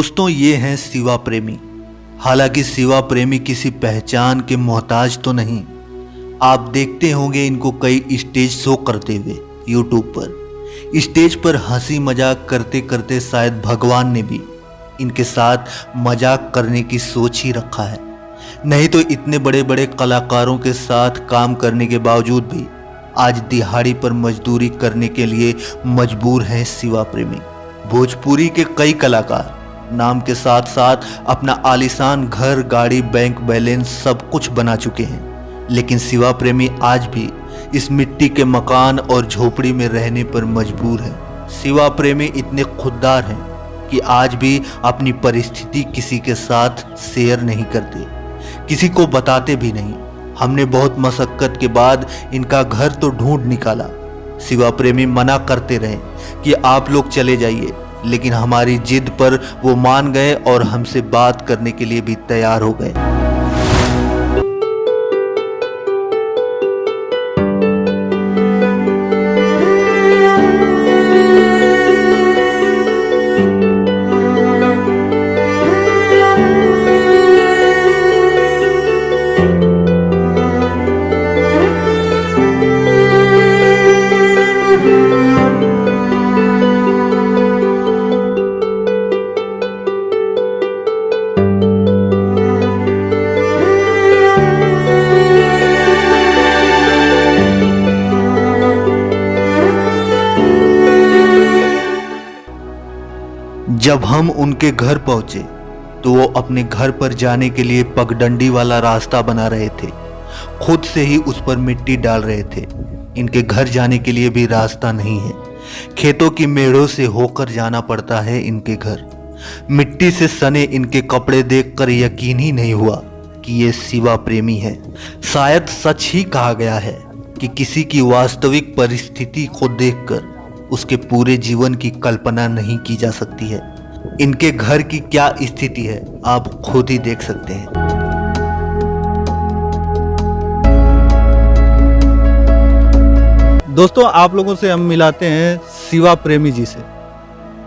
दोस्तों ये हैं शिवा प्रेमी। हालांकि शिवा प्रेमी किसी पहचान के मोहताज तो नहीं। आप देखते होंगे इनको कई स्टेज शो करते हुए यूट्यूब पर। स्टेज पर हंसी मजाक करते करते शायद भगवान ने भी इनके साथ मजाक करने की सोच ही रखा है। नहीं तो इतने बड़े बड़े कलाकारों के साथ काम करने के बावजूद भी आज दिहाड़ी पर मजदूरी करने के लिए मजबूर हैं शिवा प्रेमी। भोजपुरी के कई कलाकार नाम के साथ साथ अपना आलीशान घर, गाड़ी, बैंक बैलेंस सब कुछ बना चुके हैं, लेकिन शिवा प्रेमी आज भी इस मिट्टी के मकान और झोपड़ी में रहने पर मजबूर है। शिवा प्रेमी इतने खुददार हैं कि आज भी अपनी परिस्थिति किसी के साथ शेयर नहीं करते, किसी को बताते भी नहीं। हमने बहुत मशक्कत के बाद इनका घर तो ढूंढ निकाला। शिवा प्रेमी मना करते रहे कि आप लोग चले जाइए, लेकिन हमारी जिद पर वो मान गए और हमसे बात करने के लिए भी तैयार हो गए। जब हम उनके घर पहुंचे तो वो अपने घर पर जाने के लिए पगडंडी वाला रास्ता बना रहे थे। खुद से ही उस पर मिट्टी डाल रहे थे। इनके घर जाने के लिए भी रास्ता नहीं है। खेतों की मेड़ों से होकर जाना पड़ता है इनके घर। मिट्टी से सने इनके कपड़े देखकर यकीन ही नहीं हुआ कि ये शिवा प्रेमी है। शायद सच ही कहा गया है कि किसी की वास्तविक परिस्थिति को देखकर उसके पूरे जीवन की कल्पना नहीं की जा सकती है। इनके घर की क्या स्थिति है आप खुद ही देख सकते हैं। दोस्तों, आप लोगों से हम मिलाते हैं शिवा प्रेमी जी से।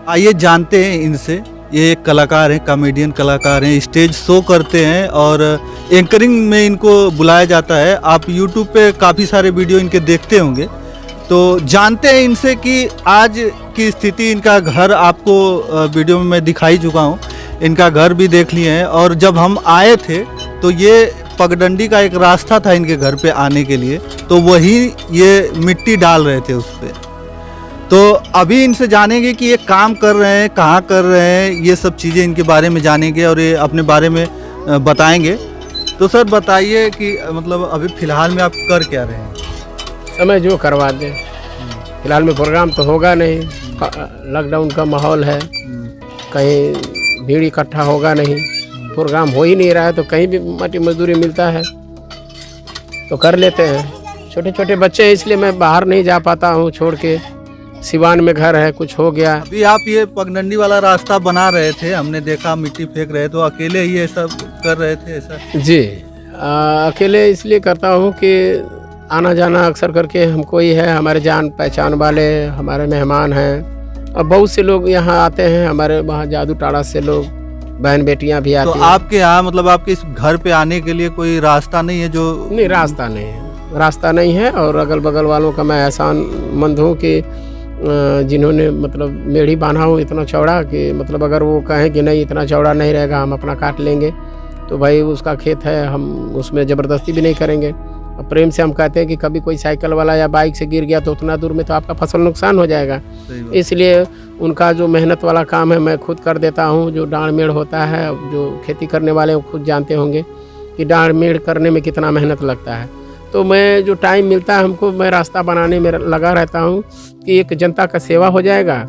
आइए जानते हैं इनसे। ये एक कलाकार हैं, कॉमेडियन कलाकार हैं, स्टेज शो करते हैं और एंकरिंग में इनको बुलाया जाता है। आप यूट्यूब पे काफ़ी सारे वीडियो इनके देखते होंगे। तो जानते हैं इनसे कि आज की स्थिति। इनका घर आपको वीडियो में मैं दिखाई चुका हूँ, इनका घर भी देख लिए हैं। और जब हम आए थे तो ये पगडंडी का एक रास्ता था इनके घर पे आने के लिए, तो वही ये मिट्टी डाल रहे थे उस पर। तो अभी इनसे जानेंगे कि ये काम कर रहे हैं, कहाँ कर रहे हैं, ये सब चीज़ें इनके बारे में जानेंगे और ये अपने बारे में बताएंगे। तो सर बताइए कि मतलब अभी फ़िलहाल में आप कर क्या रहे हैं? समय जो करवा दें। फिलहाल में प्रोग्राम तो होगा नहीं, लॉकडाउन का माहौल है, कहीं भीड़ इकट्ठा होगा नहीं, प्रोग्राम हो ही नहीं रहा है, तो कहीं भी मट्टी मजदूरी मिलता है तो कर लेते हैं। छोटे छोटे बच्चे हैं इसलिए मैं बाहर नहीं जा पाता हूँ छोड़ के। सिवान में घर है, कुछ हो गया। अभी आप ये पगडंडी वाला रास्ता बना रहे थे, हमने देखा मिट्टी फेंक रहे, तो अकेले ही ये सब कर रहे थे ऐसा? जी, अकेले इसलिए करता हूँ कि आना जाना अक्सर करके हमको ही है। हमारे जान पहचान वाले हमारे मेहमान हैं और बहुत से लोग यहाँ आते हैं। हमारे वहाँ जादू टाड़ा से लोग बहन बेटियाँ भी आती हैं। तो आपके यहाँ मतलब आपके इस घर पे आने के लिए कोई रास्ता नहीं है? जो नहीं, रास्ता नहीं है, रास्ता नहीं है। और अगल बगल वालों का मैं एहसानमंद हूँ कि जिन्होंने मतलब मेढ़ी बांधा हूँ इतना चौड़ा कि मतलब अगर वो कहें कि नहीं इतना चौड़ा नहीं रहेगा, हम अपना काट लेंगे, तो भाई उसका खेत है, हम उसमें ज़बरदस्ती भी नहीं करेंगे। और प्रेम से हम कहते हैं कि कभी कोई साइकिल वाला या बाइक से गिर गया तो उतना दूर में तो आपका फसल नुकसान हो जाएगा। इसलिए उनका जो मेहनत वाला काम है मैं खुद कर देता हूँ। जो डाँड़ मेढ़ होता है, जो खेती करने वाले वो खुद जानते होंगे कि डाँड़ मेढ़ करने में कितना मेहनत लगता है। तो मैं जो टाइम मिलता है हमको, मैं रास्ता बनाने में लगा रहता हूँ कि एक जनता का सेवा हो जाएगा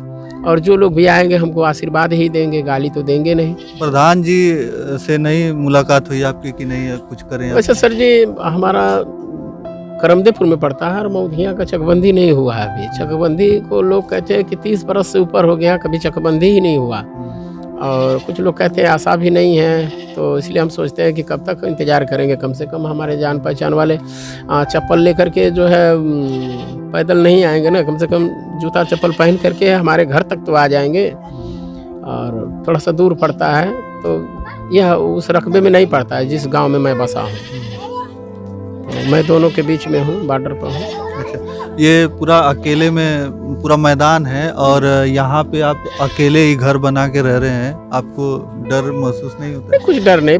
और जो लोग भी आएंगे हमको आशीर्वाद ही देंगे, गाली तो देंगे नहीं। प्रधान जी से नहीं मुलाकात हुई आपकी कि नहीं कुछ करें? वैसे सर जी, हमारा करमदेपुर में पड़ता है और मौधिया का चकबंदी नहीं हुआ है अभी। चकबंदी को लोग कहते हैं कि 30 बरस से ऊपर हो गया, कभी चकबंदी ही नहीं हुआ। और कुछ लोग कहते हैं आशा भी नहीं है, तो इसलिए हम सोचते हैं कि कब तक इंतज़ार करेंगे। कम से कम हमारे जान पहचान वाले चप्पल लेकर के जो है पैदल नहीं आएंगे ना, कम से कम जूता चप्पल पहन करके हमारे घर तक तो आ जाएंगे। और थोड़ा सा दूर पड़ता है, तो यह उस रकबे में नहीं पड़ता है जिस गांव में मैं बसा हूँ। तो मैं दोनों के बीच में हूँ, बॉर्डर पर हूँ। अच्छा, ये पूरा अकेले में पूरा मैदान है और यहाँ पे आप अकेले ही घर बना के रह रहे हैं, आपको डर महसूस नहीं होता? कुछ डर नहीं।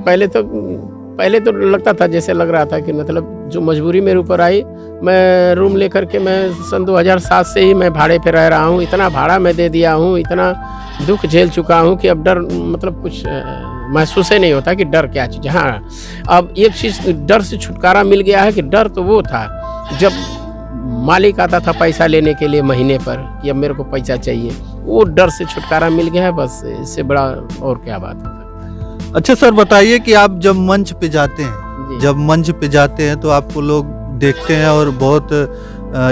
पहले तो लगता था, जैसे लग रहा था कि मतलब जो मजबूरी मेरे ऊपर आई, मैं रूम लेकर के मैं सन 2007 से ही मैं भाड़े पे रह रहा हूँ। इतना भाड़ा मैं दे दिया हूँ, इतना दुख झेल चुका हूँ कि अब डर मतलब कुछ महसूस ही नहीं होता कि डर क्या चीज़। हाँ, अब एक चीज़ डर से छुटकारा मिल गया है कि डर तो वो था जब मालिक आता था पैसा लेने के लिए महीने पर कि अब मेरे को पैसा चाहिए, वो डर से छुटकारा मिल गया है। बस इससे बड़ा और क्या बात है। अच्छा सर, बताइए कि आप जब मंच पे जाते हैं, जी। जब मंच पे जाते हैं तो आपको लोग देखते हैं और बहुत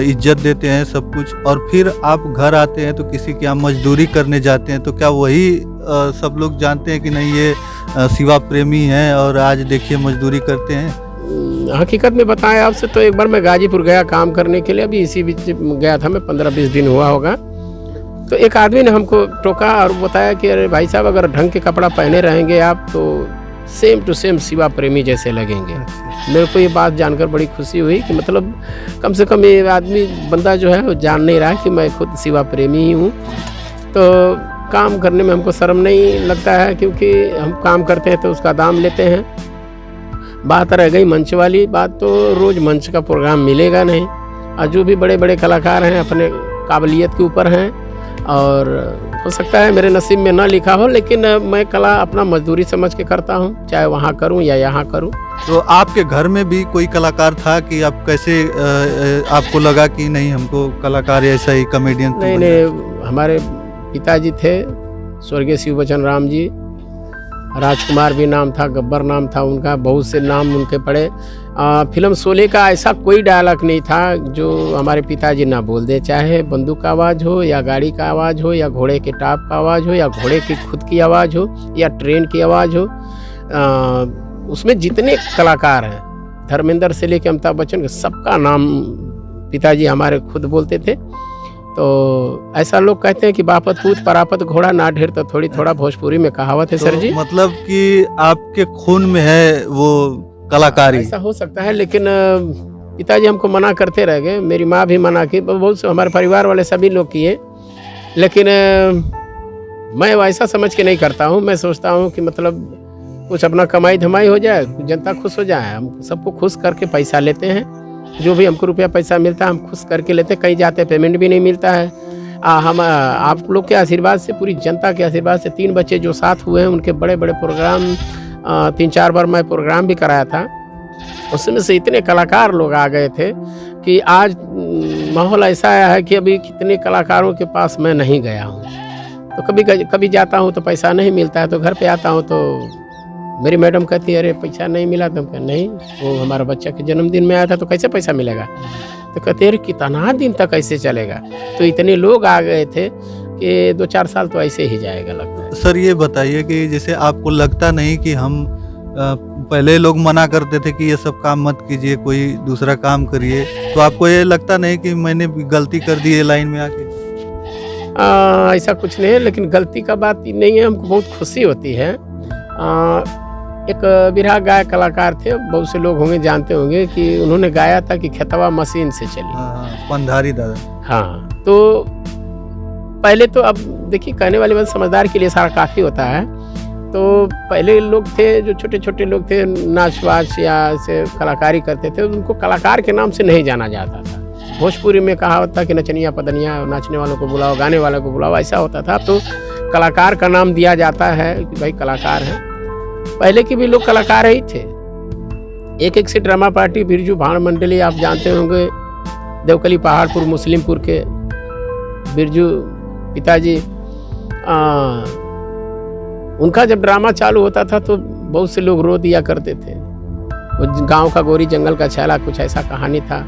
इज्जत देते हैं सब कुछ, और फिर आप घर आते हैं तो किसी के यहाँ मजदूरी करने जाते हैं तो क्या वही सब लोग जानते हैं कि नहीं ये शिवा प्रेमी हैं और आज देखिए मजदूरी करते हैं? हकीकत में बताएं आपसे तो एक बार मैं गाजीपुर गया काम करने के लिए, अभी इसी बीच गया था मैं, 15-20 दिन हुआ होगा। तो एक आदमी ने हमको टोका और बताया कि अरे भाई साहब, अगर ढंग के कपड़ा पहने रहेंगे आप तो सेम टू सेम शिवा प्रेमी जैसे लगेंगे। मेरे को ये बात जानकर बड़ी खुशी हुई कि मतलब कम से कम ये आदमी बंदा जो है वो जान नहीं रहा कि मैं खुद शिवा प्रेमी ही हूँ। तो काम करने में हमको शर्म नहीं लगता है, क्योंकि हम काम करते हैं तो उसका दाम लेते हैं। बात रह गई मंच वाली बात, तो रोज़ मंच का प्रोग्राम मिलेगा नहीं, और जो भी बड़े बड़े कलाकार हैं अपने काबिलियत के ऊपर हैं, और हो सकता है मेरे नसीब में ना लिखा हो, लेकिन मैं कला अपना मजदूरी समझ के करता हूँ, चाहे वहाँ करूँ या यहाँ करूँ। तो आपके घर में भी कोई कलाकार था कि आप कैसे आपको लगा कि नहीं हमको कलाकार ऐसा ही कॉमेडियन? नहीं, हमारे पिताजी थे स्वर्गीय शिव बचन राम जी, राजकुमार भी नाम था, गब्बर नाम था उनका, बहुत से नाम उनके पड़े। फिल्म शोले का ऐसा कोई डायलॉग नहीं था जो हमारे पिताजी ना बोल दे, चाहे बंदूक का आवाज़ हो या गाड़ी का आवाज़ हो या घोड़े के टाप का आवाज़ हो या घोड़े की खुद की आवाज़ हो या ट्रेन की आवाज़ हो। उसमें जितने कलाकार हैं, धर्मेंद्र से लेकर अमिताभ बच्चन, सबका नाम पिताजी हमारे खुद बोलते थे। तो ऐसा लोग कहते हैं कि बापत पूत परापत घोड़ा ना ढेर तो थोड़ी थोड़ा भोजपुरी में कहावत है। तो सर जी, मतलब कि आपके खून में है वो कलाकारी? ऐसा हो सकता है, लेकिन पिताजी हमको मना करते रह गए, मेरी माँ भी मना की, बहुत से हमारे परिवार वाले सभी लोग किए, लेकिन मैं वैसा समझ के नहीं करता हूँ। मैं सोचता हूँ कि मतलब कुछ अपना कमाई धमाई हो जाए, जनता खुश हो जाए। हम सबको खुश करके पैसा लेते हैं, जो भी हमको रुपया पैसा मिलता है हम खुश करके लेते हैं। कहीं जाते पेमेंट भी नहीं मिलता है। हम आप लोग के आशीर्वाद से, पूरी जनता के आशीर्वाद से 3 बच्चे जो साथ हुए हैं उनके बड़े बड़े प्रोग्राम 3-4 बार मैं प्रोग्राम भी कराया था। उसमें से इतने कलाकार लोग आ गए थे कि आज माहौल ऐसा आया है कि अभी कितने कलाकारों के पास मैं नहीं गया हूँ। तो कभी जाता हूँ तो पैसा नहीं मिलता है, तो घर पे आता हूँ तो मेरी मैडम कहती है अरे पैसा नहीं मिला। तो हम नहीं, वो हमारा बच्चा के जन्मदिन में आया था तो कैसे पैसा मिलेगा। तो कहते अरे कितना दिन तक ऐसे चलेगा। तो इतने लोग आ गए थे कि 2-4 साल तो ऐसे ही जाएगा लगता है। सर ये बताइए कि जैसे आपको लगता नहीं कि हम पहले लोग मना करते थे कि ये सब काम मत कीजिए, कोई दूसरा काम करिए, तो आपको ये लगता नहीं कि मैंने गलती कर दी है लाइन में आके? ऐसा कुछ नहीं है, लेकिन गलती का बात नहीं है, हमको बहुत खुशी होती है। एक बिरहा गायक कलाकार थे, बहुत से लोग होंगे जानते होंगे कि उन्होंने गाया था कि खेतवा मशीन से चली। हाँ, पंधारी दादा। हाँ, तो पहले तो अब देखिए कहने वाली बात समझदार के लिए सारा काफ़ी होता है। तो पहले लोग थे जो छोटे छोटे लोग थे, नाचवाच या ऐसे कलाकारी करते थे, उनको कलाकार के नाम से नहीं जाना जाता था। भोजपुरी में कहावत था कि नचनिया पदनिया, नाचने वालों को बुलाओ, गाने वालों को बुलाओ, ऐसा होता था। तो कलाकार का नाम दिया जाता है कि भाई कलाकार हैं। पहले के भी लोग कलाकार ही थे। एक से ड्रामा पार्टी बिरजू भाण मंडली आप जानते होंगे, देवकली पहाड़पुर मुस्लिमपुर के बिरजू पिताजी, उनका जब ड्रामा चालू होता था तो बहुत से लोग रो दिया करते थे। वो गांव का गोरी जंगल का छैला, कुछ ऐसा कहानी था।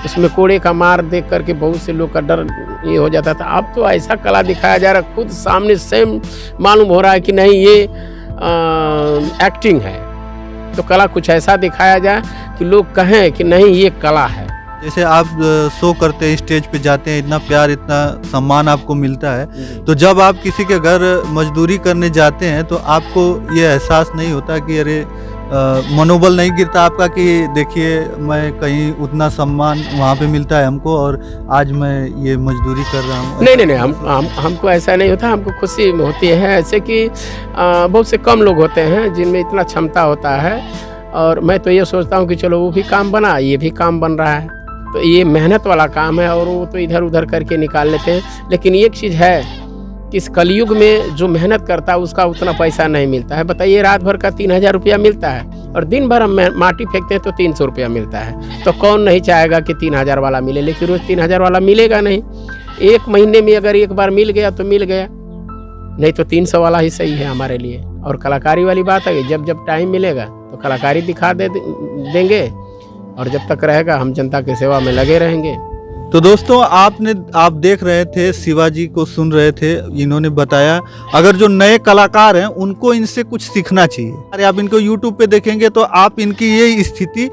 उसमें कोड़े का मार देख करके बहुत से लोग का डर ये हो जाता था। अब तो ऐसा कला दिखाया जा रहा, खुद सामने सेम मालूम हो रहा है कि नहीं ये एक्टिंग है। तो कला कुछ ऐसा दिखाया जाए कि लोग कहें कि नहीं ये कला है। जैसे आप शो करते हैं, स्टेज पे जाते हैं, इतना प्यार इतना सम्मान आपको मिलता है, तो जब आप किसी के घर मजदूरी करने जाते हैं तो आपको ये एहसास नहीं होता कि अरे मनोबल नहीं गिरता आपका कि देखिए मैं कहीं उतना सम्मान वहाँ पे मिलता है हमको और आज मैं ये मजदूरी कर रहा हूँ? नहीं, हमको ऐसा नहीं होता, हमको खुशी होती है। ऐसे कि बहुत से कम लोग होते हैं जिनमें इतना क्षमता होता है, और मैं तो ये सोचता हूँ कि चलो वो भी काम बना, ये भी काम बन रहा है, तो ये मेहनत वाला काम है और वो तो इधर उधर करके निकाल लेते हैं। लेकिन एक चीज़ है कि इस कलयुग में जो मेहनत करता है उसका उतना पैसा नहीं मिलता है। बताइए, रात भर का 3,000 रुपया मिलता है और दिन भर हम माटी फेंकते हैं तो 300 रुपया मिलता है। तो कौन नहीं चाहेगा कि 3,000 वाला मिले, लेकिन रोज़ 3,000 वाला मिलेगा नहीं। एक महीने में अगर एक बार मिल गया तो मिल गया, नहीं तो 300 वाला ही सही है हमारे लिए। और कलाकारी वाली बात है कि जब जब टाइम मिलेगा तो कलाकारी दिखा देंगे, और जब तक रहेगा हम जनता की सेवा में लगे रहेंगे। तो दोस्तों आप देख रहे थे, शिवाजी को सुन रहे थे, इन्होंने बताया अगर जो नए कलाकार हैं उनको इनसे कुछ सीखना चाहिए। अरे आप इनको YouTube पे देखेंगे तो आप इनकी ये स्थिति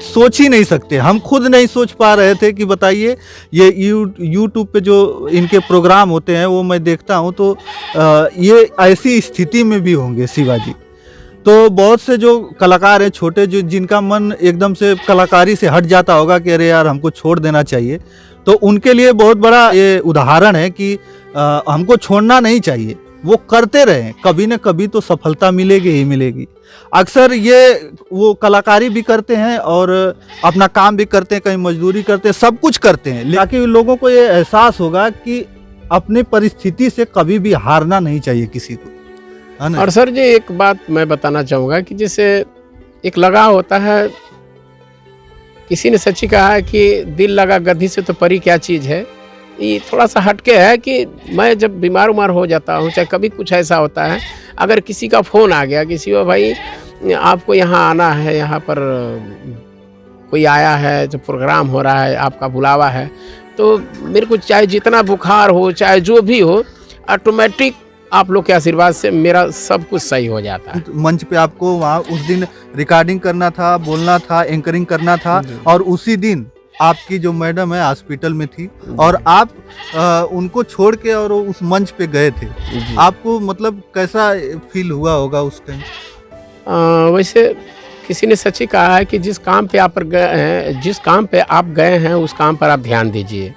सोच ही नहीं सकते। हम खुद नहीं सोच पा रहे थे कि बताइए ये YouTube पे जो इनके प्रोग्राम होते हैं वो मैं देखता हूँ तो ये ऐसी स्थिति में भी होंगे शिवाजी। तो बहुत से जो कलाकार हैं छोटे, जो जिनका मन एकदम से कलाकारी से हट जाता होगा कि अरे यार हमको छोड़ देना चाहिए, तो उनके लिए बहुत बड़ा ये उदाहरण है कि हमको छोड़ना नहीं चाहिए, वो करते रहें, कभी न कभी तो सफलता मिलेगी ही मिलेगी। अक्सर ये वो कलाकारी भी करते हैं और अपना काम भी करते हैं, कहीं मजदूरी करते हैं, सब कुछ करते हैं, ताकि लोगों को ये एहसास होगा कि अपनी परिस्थिति से कभी भी हारना नहीं चाहिए किसी को। और सर जी एक बात मैं बताना चाहूँगा कि जैसे एक लगाव होता है, किसी ने सच्ची कहा है कि दिल लगा गद्दी से तो परी क्या चीज़ है। ये थोड़ा सा हटके है कि मैं जब बीमार उमार हो जाता हूँ, चाहे कभी कुछ ऐसा होता है, अगर किसी का फ़ोन आ गया, किसी को भाई आपको यहाँ आना है, यहाँ पर कोई आया है, जो प्रोग्राम हो रहा है, आपका बुलावा है, तो मेरे को चाहे जितना बुखार हो, चाहे जो भी हो, ऑटोमेटिक आप लोग के आशीर्वाद से मेरा सब कुछ सही हो जाता है। मंच पे आपको वहाँ उस दिन रिकॉर्डिंग करना था, बोलना था, एंकरिंग करना था, और उसी दिन आपकी जो मैडम है हॉस्पिटल में थी और आप उनको छोड़ के और उस मंच पे गए थे। आपको मतलब कैसा फील हुआ होगा उस टाइम? वैसे किसी ने सच्ची कहा है कि जिस काम पे आप गए हैं, जिस काम पे आप गए हैं उस काम पर आप ध्यान दीजिए।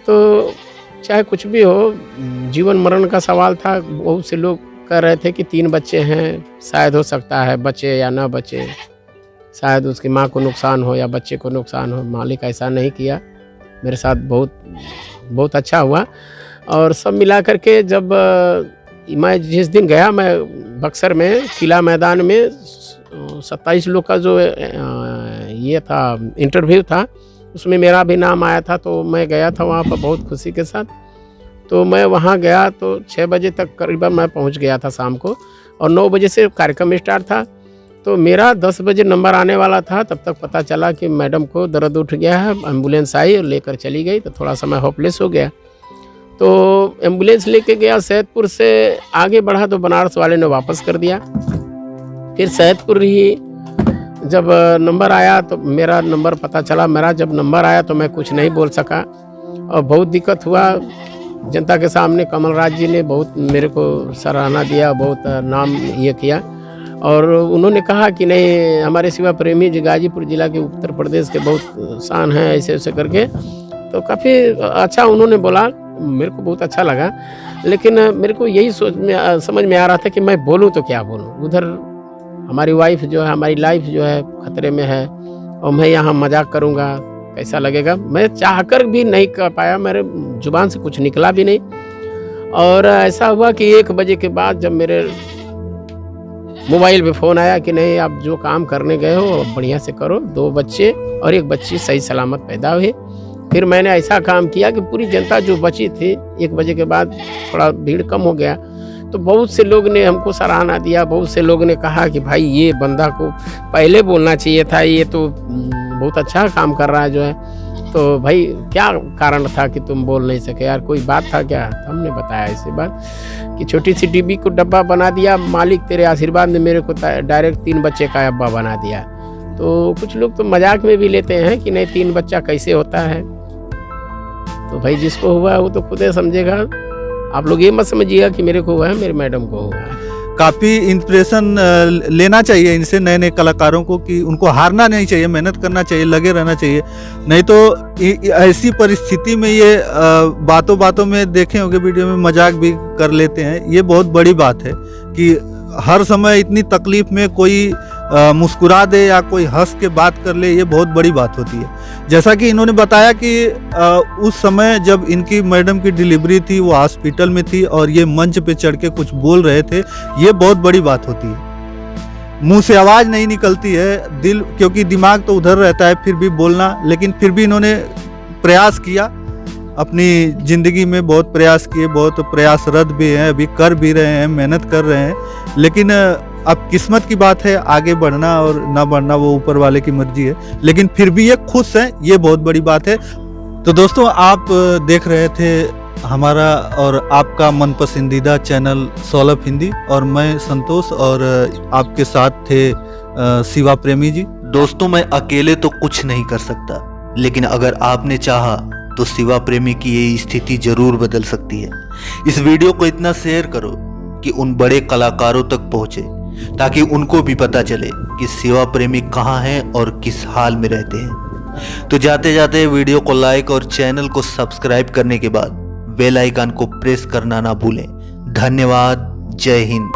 तो चाहे कुछ भी हो, जीवन मरण का सवाल था। बहुत से लोग कह रहे थे कि 3 बच्चे हैं, शायद हो सकता है बचे या ना बचे, शायद उसकी माँ को नुकसान हो या बच्चे को नुकसान हो। मालिक ऐसा नहीं किया, मेरे साथ बहुत अच्छा हुआ। और सब मिला करके जब मैं जिस दिन गया, मैं बक्सर में किला मैदान में 27 लोग का जो ये था इंटरव्यू था, उसमें मेरा भी नाम आया था। तो मैं गया था वहाँ पर बहुत खुशी के साथ। तो मैं वहाँ गया तो 6 बजे तक करीबन मैं पहुँच गया था शाम को, और 9 बजे से कार्यक्रम स्टार्ट था। तो मेरा 10 बजे नंबर आने वाला था, तब तक पता चला कि मैडम को दर्द उठ गया है। एम्बुलेंस आई और लेकर चली गई, तो थोड़ा सा मैं होपलेस हो गया। तो एम्बुलेंस लेके गया, सैदपुर से आगे बढ़ा तो बनारस वाले ने वापस कर दिया। फिर सैदपुर ही जब नंबर आया तो मेरा नंबर पता चला। मेरा जब नंबर आया तो मैं कुछ नहीं बोल सका और बहुत दिक्कत हुआ जनता के सामने। कमल राज जी ने बहुत मेरे को सराहना दिया, बहुत नाम ये किया, और उन्होंने कहा कि नहीं, हमारे शिवा प्रेमी जी गाजीपुर जिला के उत्तर प्रदेश के बहुत शान हैं, ऐसे ऐसे करके। तो काफ़ी अच्छा उन्होंने बोला, मेरे को बहुत अच्छा लगा। लेकिन मेरे को यही समझ में आ रहा था कि मैं बोलूँ तो क्या बोलूँ। उधर हमारी वाइफ जो है, हमारी लाइफ जो है खतरे में है, और मैं यहाँ मजाक करूँगा कैसा लगेगा। मैं चाहकर भी नहीं कर पाया, मेरे जुबान से कुछ निकला भी नहीं। और ऐसा हुआ कि 1 बजे के बाद जब मेरे मोबाइल पे फ़ोन आया कि नहीं, आप जो काम करने गए हो बढ़िया से करो। 2 बच्चे और 1 बच्ची सही सलामत पैदा हुए। फिर मैंने ऐसा काम किया कि पूरी जनता जो बची थी, 1 बजे के बाद थोड़ा भीड़ कम हो गया, तो बहुत से लोग ने हमको सराहना दिया। बहुत से लोग ने कहा कि भाई ये बंदा को पहले बोलना चाहिए था, ये तो बहुत अच्छा काम कर रहा है जो है। तो भाई क्या कारण था कि तुम बोल नहीं सके यार, कोई बात था क्या? हमने बताया ऐसी बात कि छोटी सी डिब्बी को डब्बा बना दिया, मालिक तेरे आशीर्वाद ने मेरे को डायरेक्ट 3 बच्चे का अब्बा बना दिया। तो कुछ लोग तो मजाक में भी लेते हैं कि नहीं 3 बच्चा कैसे होता है। तो भाई जिसको हुआ है वो तो खुद ही समझेगा। आप लोग ये मत समझिएगा कि मेरे को हुआ है, मेरे मैडम को हुआ है। काफ़ी इंस्पिरेशन लेना चाहिए इनसे, नए नए कलाकारों को, कि उनको हारना नहीं चाहिए, मेहनत करना चाहिए, लगे रहना चाहिए। नहीं तो ऐसी परिस्थिति में ये बातों बातों में देखे होंगे वीडियो में मजाक भी कर लेते हैं। ये बहुत बड़ी बात है कि हर समय इतनी तकलीफ में कोई मुस्कुरा दे या कोई हंस के बात कर ले, ये बहुत बड़ी बात होती है। जैसा कि इन्होंने बताया कि उस समय जब इनकी मैडम की डिलीवरी थी वो हॉस्पिटल में थी और ये मंच पे चढ़ के कुछ बोल रहे थे, ये बहुत बड़ी बात होती है। मुंह से आवाज़ नहीं निकलती है, दिल, क्योंकि दिमाग तो उधर रहता है फिर भी बोलना, लेकिन फिर भी इन्होंने प्रयास किया, अपनी ज़िंदगी में बहुत प्रयास किए, बहुत प्रयासरत भी हैं, अभी कर भी रहे हैं, मेहनत कर रहे हैं। लेकिन अब किस्मत की बात है, आगे बढ़ना और ना बढ़ना वो ऊपर वाले की मर्जी है, लेकिन फिर भी ये खुश हैं, ये बहुत बड़ी बात है। तो दोस्तों, आप देख रहे थे हमारा और आपका मन पसंदीदा चैनल सौलभ हिंदी, और मैं संतोष, और आपके साथ थे शिवा प्रेमी जी। दोस्तों, मैं अकेले तो कुछ नहीं कर सकता, लेकिन अगर आपने चाहा तो शिवा प्रेमी की ये स्थिति जरूर बदल सकती है। इस वीडियो को इतना शेयर करो कि उन बड़े कलाकारों तक पहुंचे, ताकि उनको भी पता चले कि शिवा प्रेमी कहाँ हैं और किस हाल में रहते हैं। तो जाते जाते वीडियो को लाइक और चैनल को सब्सक्राइब करने के बाद बेल आइकन को प्रेस करना ना भूलें। धन्यवाद। जय हिंद।